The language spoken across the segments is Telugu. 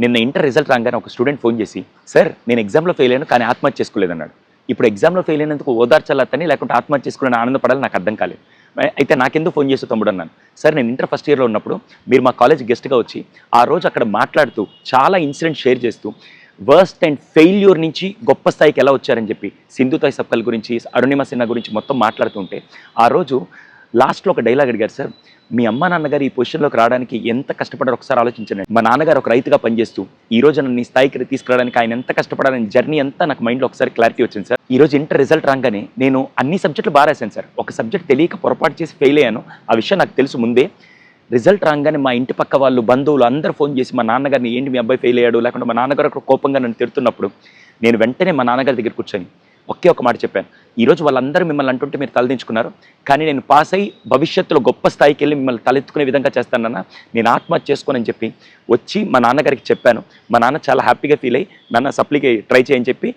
నిన్న ఇంటర్ రిజల్ట్ రాగానే ఒక స్టూడెంట్ ఫోన్ చేసి, సార్ నేను ఎగ్జామ్లో ఫెయిల్ అయ్యాను కానీ ఆత్మహత్య చేసుకోలేదన్నాడు. ఇప్పుడు ఎగ్జామ్లో ఫెయిల్ అయినందుకు ఓదార్చాలని లేకుంటే ఆత్మహత్య చేసుకోవాలని ఆనందపడాలి నాకు అర్థం కాలేదు. అయితే నాకెందుకు ఫోన్ చేసి తమ్ముడు అన్నాను. సార్ నేను ఇంటర్ ఫస్ట్ ఇయర్లో ఉన్నప్పుడు మీరు మా కాలేజ్ గెస్ట్గా వచ్చి ఆ రోజు అక్కడ మాట్లాడుతూ చాలా ఇన్సిడెంట్ షేర్ చేస్తూ వర్స్ట్ అండ్ ఫెయిల్యూర్ నుంచి గొప్ప స్థాయికి ఎలా వచ్చారని చెప్పి సింధుతాయ్ సప్కల్ గురించి, అరుణిమ సిన్హా గురించి మొత్తం మాట్లాడుతుంటే ఆ రోజు లాస్ట్లో ఒక డైలాగ్ అడిగారు, సార్ మీ అమ్మ నాన్నగారు ఈ పొజిషన్లోకి రావడానికి ఎంత కష్టపడారో ఒకసారి ఆలోచించండి. మా నాన్నగారు ఒక రైతుగా పనిచేస్తూ ఈ రోజు నన్ను ఈ స్థాయికి తీసుకురావడానికి ఆయన ఎంత కష్టపడాలని జర్నీ అంతా నాకు మైండ్లో ఒకసారి క్లారిటీ వచ్చింది సార్. ఈ రోజు ఇంటర్ రిజల్ట్ రాగానే నేను అన్ని సబ్జెక్టులు బాగా రాశాను సార్. ఒక సబ్జెక్ట్ తెలియక పొరపాటు చేసి ఫెయిల్ అయ్యాను. ఆ విషయం నాకు తెలుసు ముందే. రిజల్ట్ రాగానే మా ఇంటి పక్క వాళ్ళు, బంధువులు అందరూ ఫోన్ చేసి మా నాన్నగారిని ఏంటి మీ అబ్బాయి ఫెయిల్ అయ్యాడు, లేకుంటే మా నాన్నగారు అక్కడ కోపంగా నన్ను తిడుతున్నప్పుడు నేను వెంటనే మా నాన్నగారి దగ్గర కూర్చొని ఒకే ఒక మాట చెప్పాను. ఈరోజు వాళ్ళందరూ మిమ్మల్ని అంటుంటే మీరు తలదించుకున్నారు, కానీ నేను పాస్ అయ్యి భవిష్యత్తులో గొప్ప స్థాయికి వెళ్ళి మిమ్మల్ని తలెత్తుకునే విధంగా చేస్తానన్నా నేను ఆత్మహత్య చేసుకోనని చెప్పి వచ్చి మా నాన్నగారికి చెప్పాను. మా నాన్న చాలా హ్యాపీగా ఫీల్ అయ్యి నాన్న సప్లీకి ట్రై చేయని చెప్పి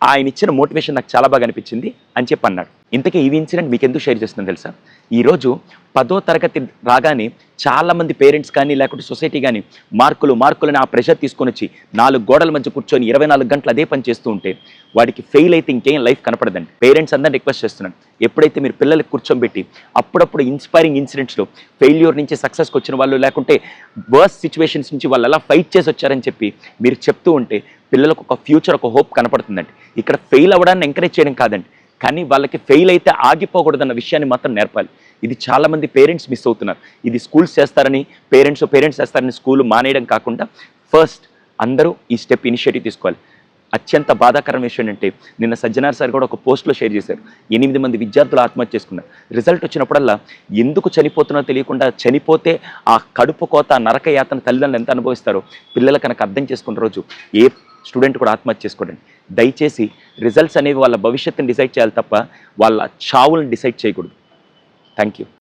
ఆయన ఇచ్చిన మోటివేషన్ నాకు చాలా బాగా అనిపించింది అని చెప్పి అన్నాడు. ఇంతకీ ఈ ఇన్సిడెంట్ మీకు ఎందుకు షేర్ చేస్తున్నాను తెలుసా? ఈరోజు 10వ తరగతి రాగానే చాలామంది పేరెంట్స్ కానీ లేకుంటే సొసైటీ కానీ మార్కులని ఆ ప్రెషర్ తీసుకొని వచ్చి 4 గోడల మధ్య కూర్చొని 24 గంటలు అదే పని చేస్తూ ఉంటే వాడికి ఫెయిల్ అయితే ఇంకేం లైఫ్ కనపడదండి. పేరెంట్స్ అందరినీ రిక్వెస్ట్ చేస్తున్నాను, ఎప్పుడైతే మీరు పిల్లలకు కూర్చోబెట్టి అప్పుడప్పుడు ఇన్స్పైరింగ్ ఇన్సిడెంట్స్లో ఫెయిల్యూర్ నుంచి సక్సెస్కి వచ్చిన వాళ్ళు లేకుంటే వర్స్ట్ సిచ్యువేషన్స్ నుంచి వాళ్ళు ఎలా ఫైట్ చేసి వచ్చారని చెప్పి మీరు చెప్తూ ఉంటే పిల్లలకు ఒక ఫ్యూచర్, ఒక హోప్ కనపడుతుందండి. ఇక్కడ ఫెయిల్ అవ్వడాన్ని ఎంకరేజ్ చేయడం కాదండి, కానీ వాళ్ళకి ఫెయిల్ అయితే ఆగిపోకూడదన్న విషయాన్ని మాత్రం నేర్పాలి. ఇది చాలామంది పేరెంట్స్ మిస్ అవుతున్నారు. ఇది స్కూల్స్ చేస్తారని పేరెంట్స్ చేస్తారని స్కూల్ మానేయడం కాకుండా ఫస్ట్ అందరూ ఈ స్టెప్ ఇనిషియేటివ్ తీసుకోవాలి. అత్యంత బాధాకరమైన విషయం ఏంటంటే నిన్న సజ్జనార్ సార్ కూడా ఒక పోస్ట్లో షేర్ చేశారు. 8 మంది విద్యార్థులు ఆత్మహత్య చేసుకున్నారు. రిజల్ట్ వచ్చినప్పుడల్లా ఎందుకు చనిపోతున్నో తెలియకుండా చనిపోతే ఆ కడుపు కోత, నరక యాతన తల్లిదండ్రులు ఎంత అనుభవిస్తారో పిల్లలు కనుక అర్థం చేసుకున్న రోజు ఏ స్టూడెంట్ కూడా ఆత్మహత్య చేసుకోండి. దయచేసి రిజల్ట్స్ అనేవి వాళ్ళ భవిష్యత్తుని డిసైడ్ చేయాలి తప్ప వాళ్ళ చావులను డిసైడ్ చేయకూడదు. Thank you.